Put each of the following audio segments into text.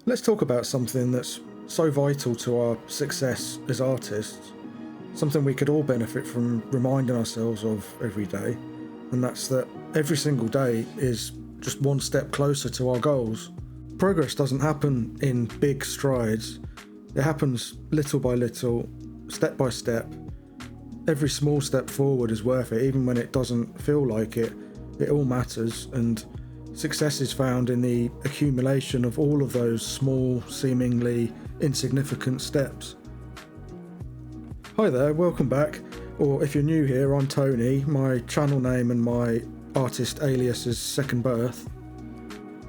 Let's talk about something that's so vital to our success as artists, something we could all benefit from reminding ourselves of every day, and that's that every single day is just one step closer to our goals. Progress doesn't happen in big strides, it happens little by little, step by step. Every small step forward is worth it, even when it doesn't feel like it. It all matters, and success is found in the accumulation of all of those small, seemingly insignificant steps. Hi there, welcome back. Or if you're new here, I'm Tony. My channel name and my artist alias is Second Birth.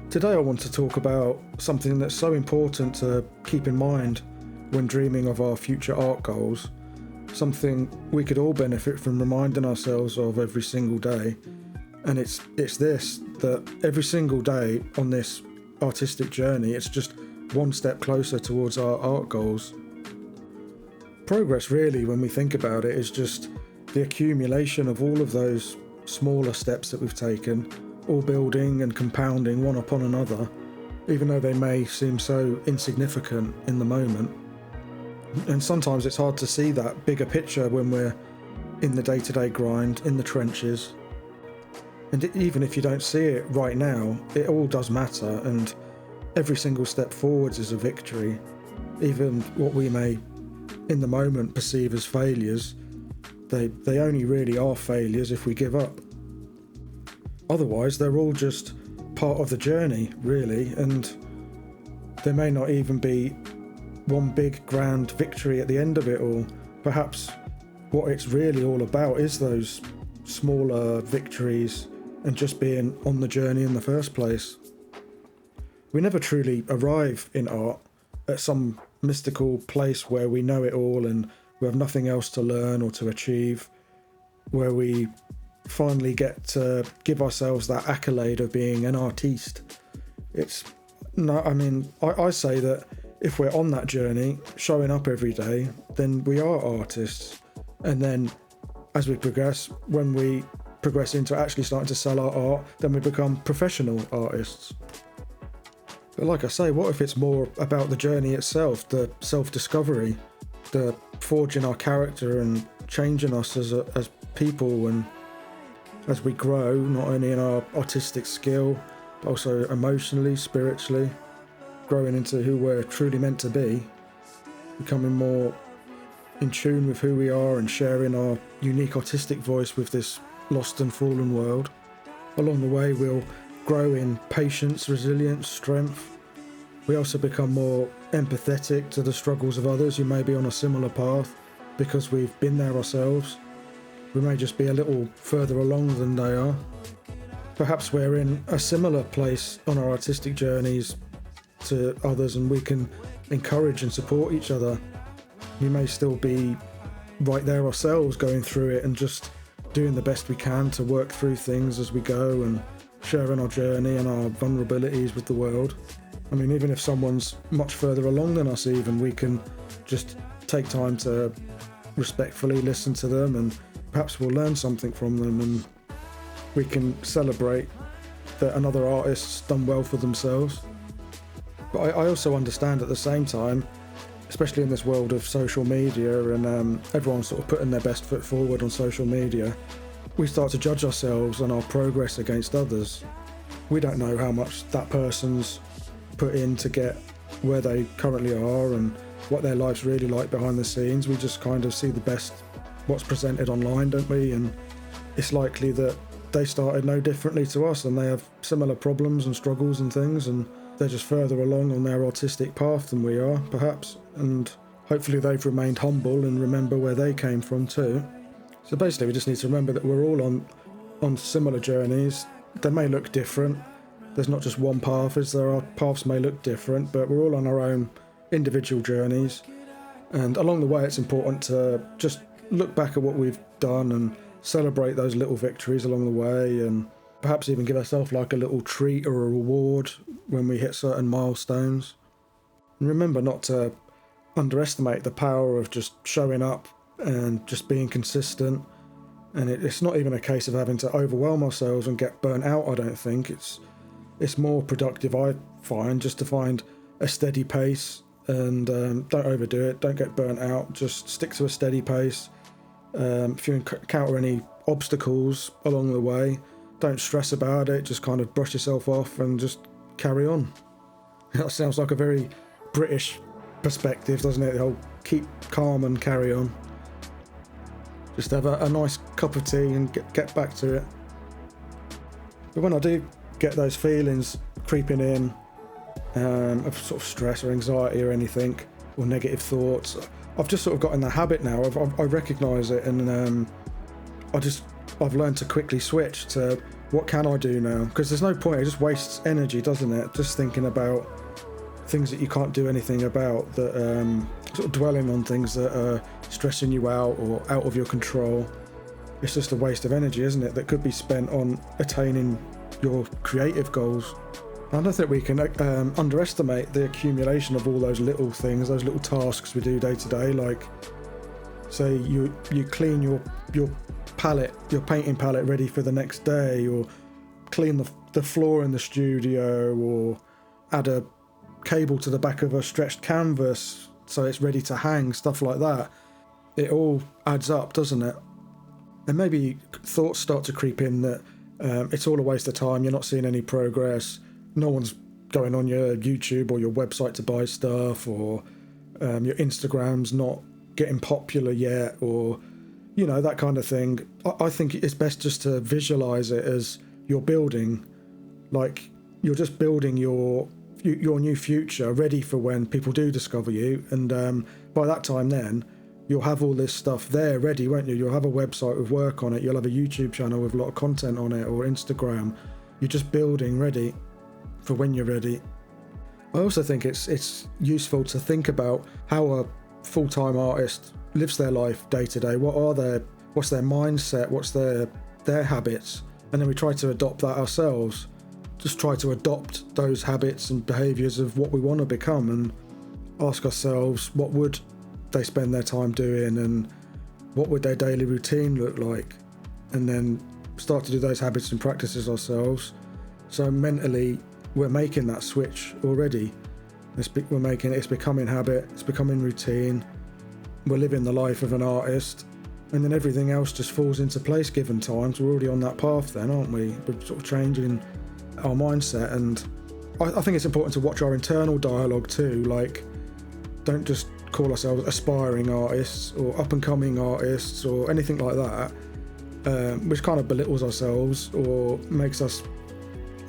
Today I want to talk about something that's so important to keep in mind when dreaming of our future art goals. Something we could all benefit from reminding ourselves of every single day. And it's this, that every single day on this artistic journey, it's just one step closer towards our art goals. Progress, really, when we think about it, is just the accumulation of all of those smaller steps that we've taken, all building and compounding one upon another, even though they may seem so insignificant in the moment. And sometimes it's hard to see that bigger picture when we're in the day-to-day grind, in the trenches. And even if you don't see it right now, it all does matter, and every single step forwards is a victory. Even what we may, in the moment, perceive as failures, they only really are failures if we give up. Otherwise, they're all just part of the journey, really, and there may not even be one big grand victory at the end of it all. Perhaps what it's really all about is those smaller victories and just being on the journey in the first place. We never truly arrive in art at some mystical place where we know it all and we have nothing else to learn or to achieve, where we finally get to give ourselves that accolade of being an artiste. I say that if we're on that journey, showing up every day, then we are artists. And then as we progress, when we progress into actually starting to sell our art, then we become professional artists. But like I say, what if it's more about the journey itself, the self-discovery, the forging our character and changing us as people, and as we grow, not only in our artistic skill, but also emotionally, spiritually, growing into who we're truly meant to be, becoming more in tune with who we are and sharing our unique artistic voice with this lost and fallen world. Along the way, we'll grow in patience, resilience, strength. We also become more empathetic to the struggles of others who may be on a similar path because we've been there ourselves. We may just be a little further along than they are. Perhaps we're in a similar place on our artistic journeys to others, and we can encourage and support each other. We may still be right there ourselves, going through it and just doing the best we can to work through things as we go and sharing our journey and our vulnerabilities with the world. I mean, even if someone's much further along than us even, we can just take time to respectfully listen to them, and perhaps we'll learn something from them, and we can celebrate that another artist's done well for themselves. But I also understand at the same time, especially in this world of social media and everyone's sort of putting their best foot forward on social media, we start to judge ourselves and our progress against others. We don't know how much that person's put in to get where they currently are and what their life's really like behind the scenes. We just kind of see the best what's presented online, don't we? And it's likely that they started no differently to us, and they have similar problems and struggles and things, and they're just further along on their artistic path than we are, perhaps, and hopefully they've remained humble and remember where they came from too. So basically we just need to remember that we're all on similar journeys. They may look different. There's not just one path, as there are paths may look different, but we're all on our own individual journeys. And along the way, it's important to just look back at what we've done and celebrate those little victories along the way, and perhaps even give ourselves like a little treat or a reward when we hit certain milestones. And remember not to underestimate the power of just showing up and just being consistent. And it's not even a case of having to overwhelm ourselves and get burnt out, I don't think. It's more productive, I find, just to find a steady pace, and don't overdo it, don't get burnt out, just stick to a steady pace. If you encounter any obstacles along the way, don't stress about it, just kind of brush yourself off and just carry on. That sounds like a very British perspective, doesn't it? The whole keep calm and carry on. Just have a nice cup of tea and get back to it. But when I do get those feelings creeping in, of sort of stress or anxiety or anything, or negative thoughts, I've just sort of got in the habit now. I recognise it, and I've learned to quickly switch to what can I do now, because there's no point. It just wastes energy, doesn't it? Just thinking about things that you can't do anything about, that sort of dwelling on things that are stressing you out or out of your control. It's just a waste of energy, isn't it? That could be spent on attaining your creative goals. I don't think we can underestimate the accumulation of all those little things, those little tasks we do day to day. Like, say you clean your palette, your painting palette, ready for the next day, or clean the floor in the studio, or add a cable to the back of a stretched canvas so it's ready to hang, stuff like that. It all adds up, doesn't it? And maybe thoughts start to creep in that it's all a waste of time, you're not seeing any progress, no one's going on your YouTube or your website to buy stuff, or your Instagram's not getting popular yet, or that kind of thing. I think it's best just to visualize it as you're building, like you're just building your new future, ready for when people do discover you. And by that time then, you'll have all this stuff there ready, won't you? You'll have a website with work on it, you'll have a YouTube channel with a lot of content on it, or Instagram. You're just building ready for when you're ready. I also think it's useful to think about how a full-time artist lives their life day to day. What's their mindset, what's their habits, and then we try to adopt that ourselves. Just try to adopt those habits and behaviours of what we want to become, and ask ourselves, what would they spend their time doing, and what would their daily routine look like, and then start to do those habits and practices ourselves. So mentally we're making that switch already. It's becoming habit, it's becoming routine, we're living the life of an artist, and then everything else just falls into place given times. We're already on that path then, aren't we? We're sort of changing our mindset. And I think it's important to watch our internal dialogue too. Like, don't just call ourselves aspiring artists or up and coming artists or anything like that, which kind of belittles ourselves or makes us,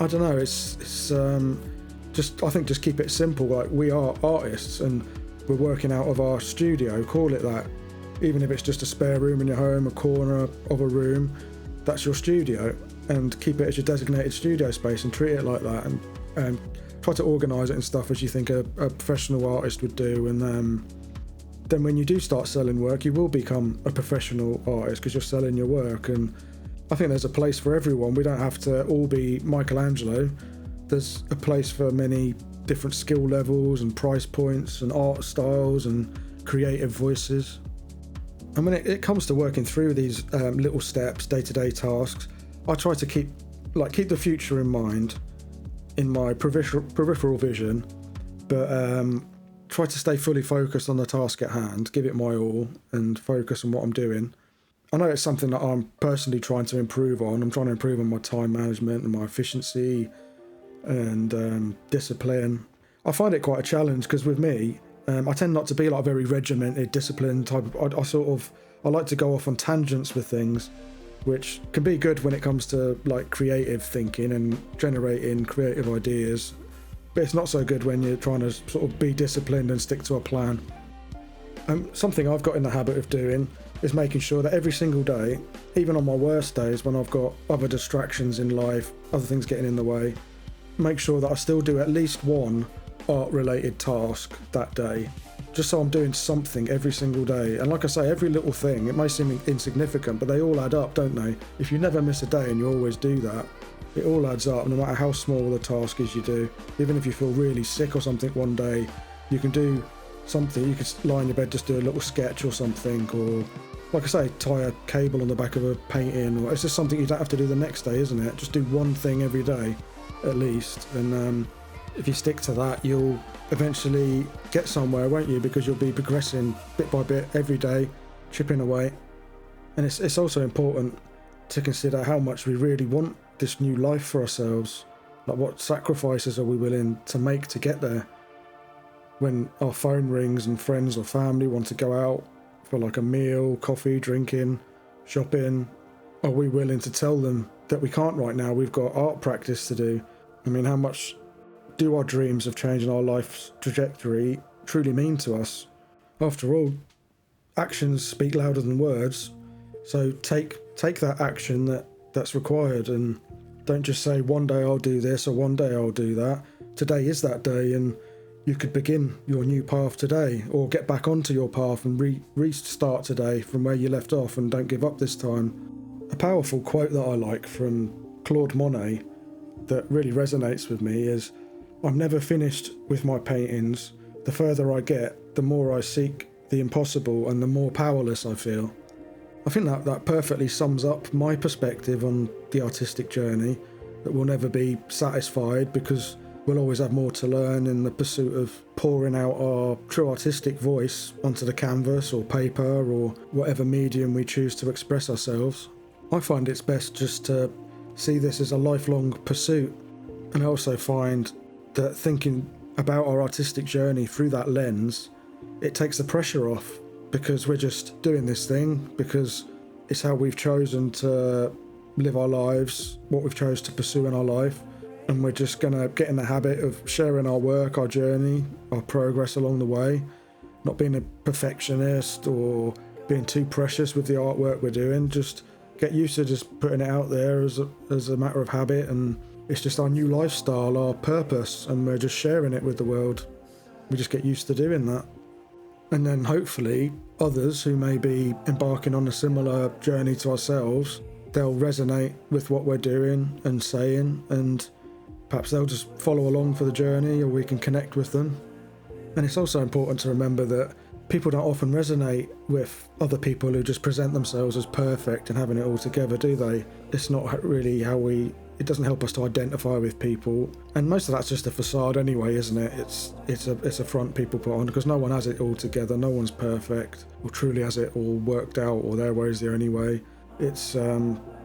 I don't know, it's I think just keep it simple. Like, we are artists and we're working out of our studio, call it that. Even if it's just a spare room in your home, a corner of a room, that's your studio, and keep it as your designated studio space and treat it like that, and try to organise it and stuff as you think a professional artist would do. And then when you do start selling work, you will become a professional artist because you're selling your work. And I think there's a place for everyone. We don't have to all be Michelangelo. There's a place for many different skill levels and price points and art styles and creative voices. And when it comes to working through these little steps, day-to-day tasks, I try to keep the future in mind in my peripheral vision, but try to stay fully focused on the task at hand, give it my all, and focus on what I'm doing. I know it's something that I'm personally trying to improve on. I'm trying to improve on my time management and my efficiency and discipline. I find it quite a challenge because with me, I tend not to be like a very regimented, disciplined type of. I like to go off on tangents with things, which can be good when it comes to like creative thinking and generating creative ideas, but it's not so good when you're trying to sort of be disciplined and stick to a plan. Something I've got in the habit of doing is making sure that every single day, even on my worst days when I've got other distractions in life, other things getting in the way, make sure that I still do at least one art-related task that day, just so I'm doing something every single day. And like I say, every little thing, it may seem insignificant, but they all add up, don't they? If you never miss a day and you always do that, it all adds up, no matter how small the task is you do. Even if you feel really sick or something one day, you can do something. You could lie in your bed, just do a little sketch or something, or like I say, tie a cable on the back of a painting, or it's just something you don't have to do the next day, isn't it? Just do one thing every day at least, and if you stick to that, you'll eventually get somewhere, won't you? Because you'll be progressing bit by bit every day, chipping away. And it's also important to consider how much we really want this new life for ourselves. Like, what sacrifices are we willing to make to get there? When our phone rings and friends or family want to go out for like a meal, coffee, drinking, shopping, are we willing to tell them that we can't right now? We've got art practice to do. I mean, how much do our dreams of changing our life's trajectory truly mean to us? After all, actions speak louder than words. So take that action that's required, and don't just say one day I'll do this or one day I'll do that. Today is that day, and you could begin your new path today, or get back onto your path and restart today from where you left off, and don't give up this time. A powerful quote that I like from Claude Monet that really resonates with me is, "I'm never finished with my paintings. The further I get, the more I seek the impossible and the more powerless I feel." I think that perfectly sums up my perspective on the artistic journey, that we'll never be satisfied because we'll always have more to learn in the pursuit of pouring out our true artistic voice onto the canvas or paper or whatever medium we choose to express ourselves. I find it's best just to see this as a lifelong pursuit, and I also find that thinking about our artistic journey through that lens, it takes the pressure off, because we're just doing this thing because it's how we've chosen to live our lives, what we've chosen to pursue in our life, and we're just going to get in the habit of sharing our work, our journey, our progress along the way, not being a perfectionist or being too precious with the artwork we're doing. Just get used to just putting it out there as a matter of habit, and it's just our new lifestyle, our purpose, and we're just sharing it with the world. We just get used to doing that. And then hopefully others who may be embarking on a similar journey to ourselves, they'll resonate with what we're doing and saying, and perhaps they'll just follow along for the journey, or we can connect with them. And it's also important to remember that people don't often resonate with other people who just present themselves as perfect and having it all together, do they? It's not really it doesn't help us to identify with people, and most of that's just a facade anyway, isn't it? It's a front people put on, because no one has it all together, no one's perfect or truly has it all worked out, or their way is the only way. It's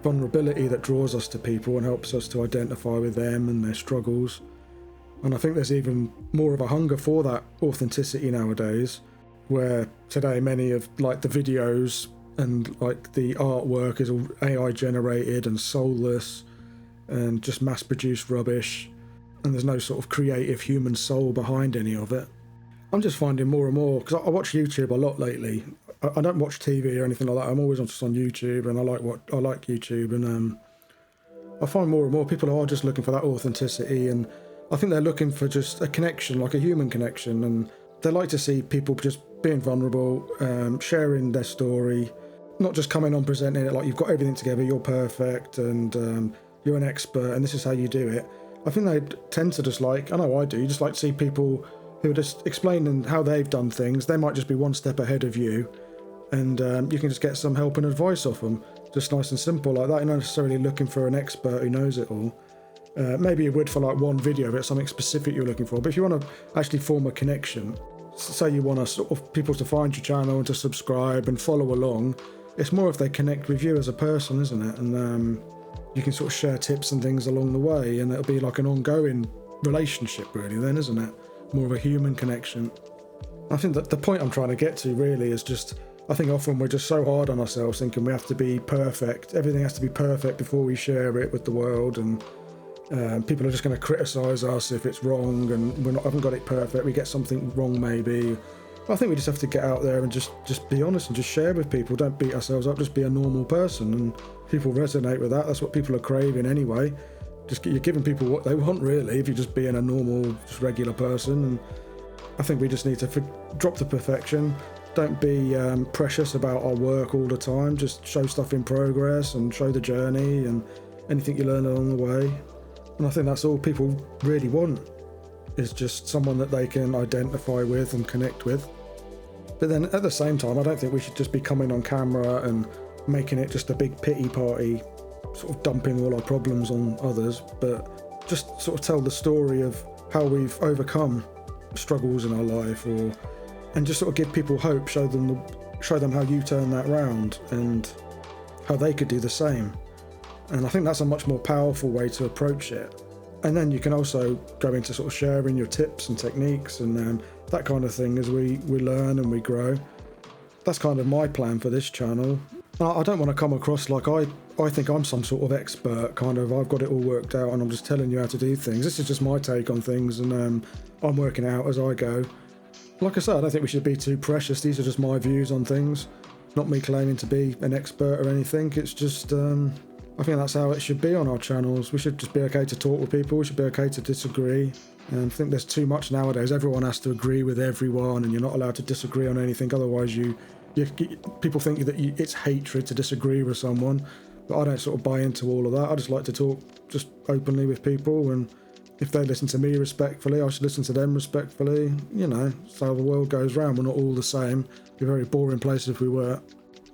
vulnerability that draws us to people and helps us to identify with them and their struggles. And I think there's even more of a hunger for that authenticity nowadays, where today many of like the videos and like the artwork is all AI generated and soulless and just mass-produced rubbish, and there's no sort of creative human soul behind any of it. I'm just finding more and more, because I watch YouTube a lot lately. I don't watch TV or anything like that. I'm always just on YouTube, and I like YouTube, and I find more and more people are just looking for that authenticity, and I think they're looking for just a connection, like a human connection, and they like to see people just being vulnerable, sharing their story, not just coming on presenting it like you've got everything together, you're perfect, and you're an expert and this is how you do it. I think they tend to just like, I know I do, you just like to see people who are just explaining how they've done things. They might just be one step ahead of you, and you can just get some help and advice off them, just nice and simple like that. You're not necessarily looking for an expert who knows it all. Maybe you would for like one video, but it's something specific you're looking for. But if you want to actually form a connection, say you want to sort of people to find your channel and to subscribe and follow along, it's more if they connect with you as a person, isn't it? And you can sort of share tips and things along the way, and it'll be like an ongoing relationship really then, isn't it? More of a human connection. I think that the point I'm trying to get to really is just, I think often we're just so hard on ourselves, thinking we have to be perfect. Everything has to be perfect before we share it with the world, and people are just going to criticise us if it's wrong, and haven't got it perfect. We get something wrong maybe. I think we just have to get out there and just be honest and just share with people. Don't beat ourselves up, just be a normal person, and people resonate with that. That's what people are craving anyway. You're giving people what they want really, if you're just being a normal, just regular person. And I think we just need to drop the perfection. Don't be precious about our work all the time. Just show stuff in progress and show the journey and anything you learn along the way. And I think that's all people really want, is just someone that they can identify with and connect with. But then at the same time, I don't think we should just be coming on camera and making it just a big pity party, sort of dumping all our problems on others, but just sort of tell the story of how we've overcome struggles in our life, and just sort of give people hope, show them how you turn that round and how they could do the same. And I think that's a much more powerful way to approach it. And then you can also go into sort of sharing your tips and techniques and that kind of thing as we learn and we grow. That's kind of my plan for this channel. I don't want to come across like I think I'm some sort of expert, kind of I've got it all worked out and I'm just telling you how to do things. This is just my take on things, and I'm working it out as I go. Like I said, I don't think we should be too precious. These are just my views on things, not me claiming to be an expert or anything. It's just I think that's how it should be on our channels. We should just be okay to talk with people. We should be okay to disagree. And I think there's too much nowadays. Everyone has to agree with everyone, and you're not allowed to disagree on anything. Otherwise, people think that it's hatred to disagree with someone. But I don't sort of buy into all of that. I just like to talk just openly with people, and if they listen to me respectfully, I should listen to them respectfully. You know, it's how the world goes round. We're not all the same. It'd be a very boring place if we were.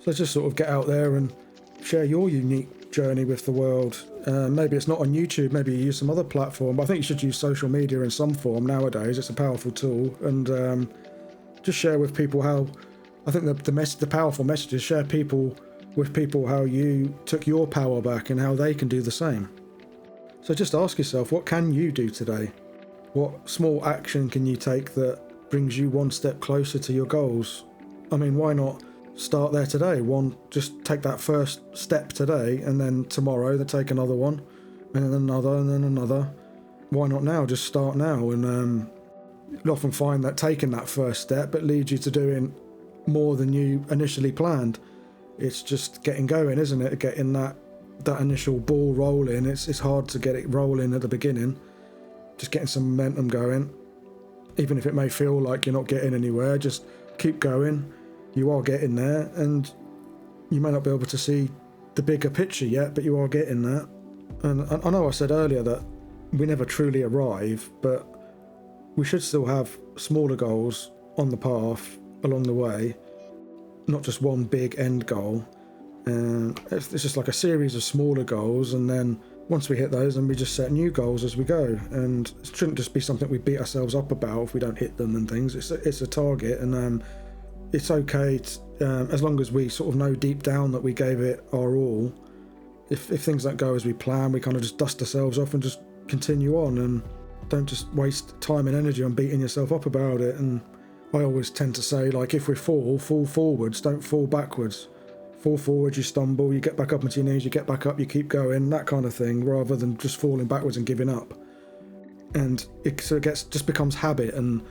So just sort of get out there and share your unique journey with the world. Maybe it's not on YouTube, maybe you use some other platform, but I think you should use social media in some form nowadays. It's a powerful tool, and just share with people how, I think the powerful message is share with people how you took your power back and how they can do the same. So just ask yourself, what can you do today? What small action can you take that brings you one step closer to your goals? I mean, why not start there today? Just take that first step today, and then tomorrow then take another one, and then another, and then another. Why not now? Just start now. And you'll often find that taking that first step, it leads you to doing more than you initially planned. It's just getting going, isn't it? Getting that initial ball rolling. It's hard to get it rolling at the beginning. Just getting some momentum going. Even if it may feel like you're not getting anywhere, just keep going. You are getting there, and you may not be able to see the bigger picture yet, but you are getting there. And I know I said earlier that we never truly arrive, but we should still have smaller goals on the path along the way, not just one big end goal. And it's just like a series of smaller goals, and then once we hit those, then we just set new goals as we go. And it shouldn't just be something we beat ourselves up about if we don't hit them and things. It's a target, and it's okay as long as we sort of know deep down that we gave it our all. If things don't go as we plan, we kind of just dust ourselves off and just continue on, and don't just waste time and energy on beating yourself up about it. And I always tend to say, like, if we fall forwards, don't fall backwards. Fall forward, you stumble, you get back up onto your knees, you get back up, you keep going, that kind of thing, rather than just falling backwards and giving up. And it just becomes habit, and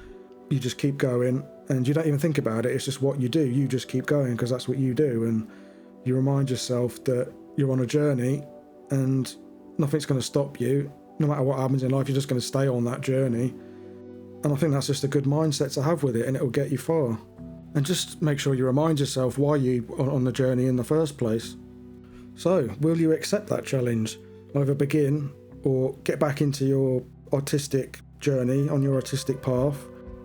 you just keep going, and you don't even think about it. It's just what you do. You just keep going because that's what you do, and you remind yourself that you're on a journey and nothing's going to stop you. No matter what happens in life, you're just going to stay on that journey. And I think that's just a good mindset to have with it, and it'll get you far. And just make sure you remind yourself why you are on the journey in the first place. So, will you accept that challenge? Either begin or get back into your artistic journey, on your artistic path,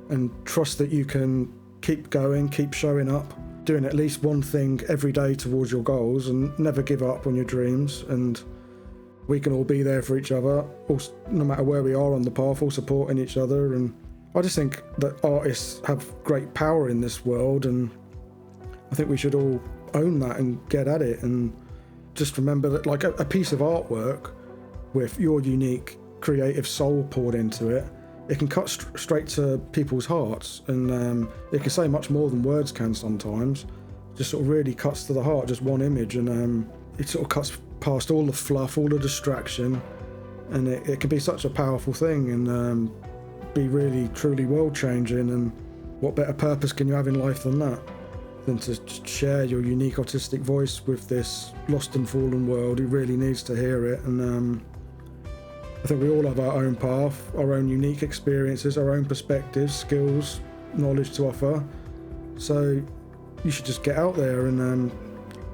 and trust that you can keep going, keep showing up, doing at least one thing every day towards your goals, and never give up on your dreams. And we can all be there for each other, no matter where we are on the path, all supporting each other. And I just think that artists have great power in this world, and I think we should all own that and get at it. And just remember that, like, a piece of artwork with your unique creative soul poured into it, it can cut straight to people's hearts, and it can say much more than words can sometimes. Just sort of really cuts to the heart, just one image, and it sort of cuts past all the fluff, all the distraction, and it can be such a powerful thing, and be really truly world changing. And what better purpose can you have in life than that, than to share your unique artistic voice with this lost and fallen world who really needs to hear it. And I think we all have our own path, our own unique experiences, our own perspectives, skills, knowledge to offer. So you should just get out there and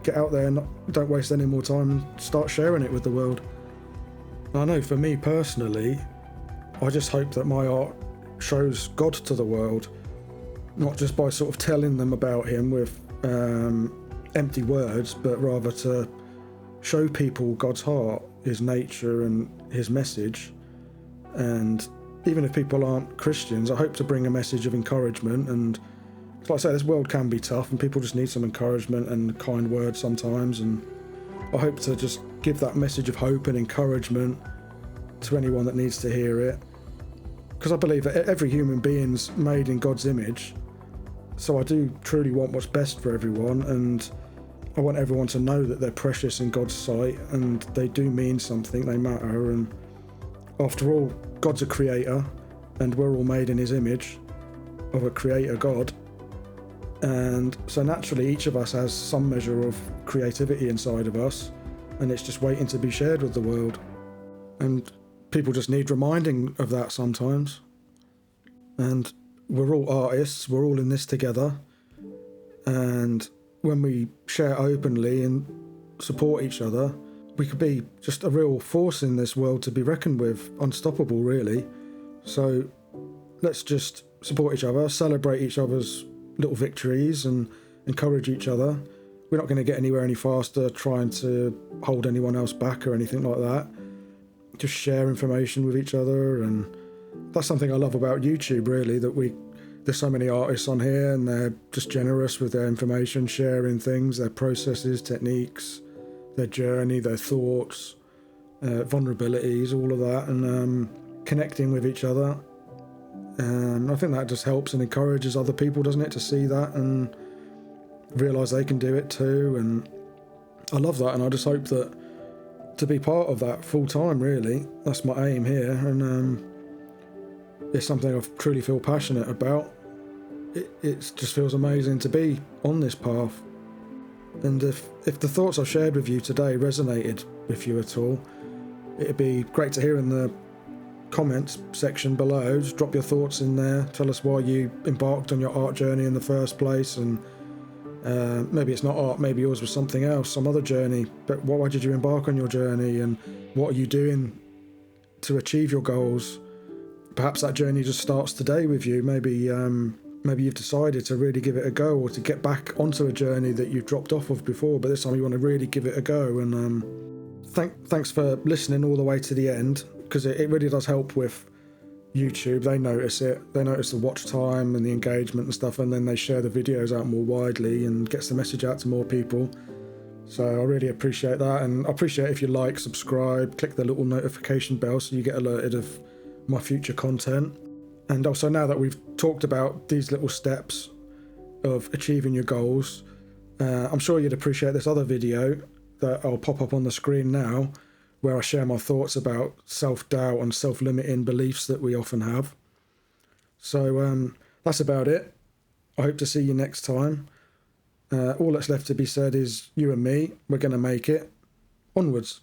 don't waste any more time and start sharing it with the world. I know for me personally, I just hope that my art shows God to the world, not just by sort of telling them about him with empty words, but rather to show people God's heart, his nature and his message, and even if people aren't Christians, I hope to bring a message of encouragement. And like I say, this world can be tough and people just need some encouragement and kind words sometimes. And I hope to just give that message of hope and encouragement to anyone that needs to hear it. Because I believe that every human being's made in God's image. So I do truly want what's best for everyone, and I want everyone to know that they're precious in God's sight and they do mean something, they matter. And after all, God's a creator and we're all made in his image of a creator God. And so naturally each of us has some measure of creativity inside of us, and it's just waiting to be shared with the world. And people just need reminding of that sometimes. And we're all artists, we're all in this together. And when we share openly and support each other, we could be just a real force in this world to be reckoned with, unstoppable really. So let's just support each other, celebrate each other's little victories and encourage each other. We're not going to get anywhere any faster trying to hold anyone else back or anything like that. Just share information with each other, and that's something I love about YouTube really, that there's so many artists on here and they're just generous with their information, sharing things, their processes, techniques, their journey, their thoughts, vulnerabilities, all of that, and connecting with each other. And I think that just helps and encourages other people, doesn't it, to see that and realise they can do it too. And I love that, and I just hope that to be part of that full time really. That's my aim here, and it's something I truly feel passionate about. It just feels amazing to be on this path. And if the thoughts I've shared with you today resonated with you at all, it'd be great to hear in the comments section below. Just drop your thoughts in there. Tell us why you embarked on your art journey in the first place, and maybe it's not art, maybe yours was something else, some other journey, but why did you embark on your journey, and what are you doing to achieve your goals? Perhaps that journey just starts today with you. Maybe you've decided to really give it a go, or to get back onto a journey that you've dropped off of before, but this time you want to really give it a go. And thanks for listening all the way to the end, because it really does help with YouTube. They notice it. They notice the watch time and the engagement and stuff, and then they share the videos out more widely and gets the message out to more people. So I really appreciate that, and I appreciate if you like, subscribe, click the little notification bell so you get alerted of my future content. And also, now that we've talked about these little steps of achieving your goals, I'm sure you'd appreciate this other video that I'll pop up on the screen now, where I share my thoughts about self-doubt and self-limiting beliefs that we often have. So that's about it. I hope to see you next time. All that's left to be said is you and me, we're going to make it. Onwards.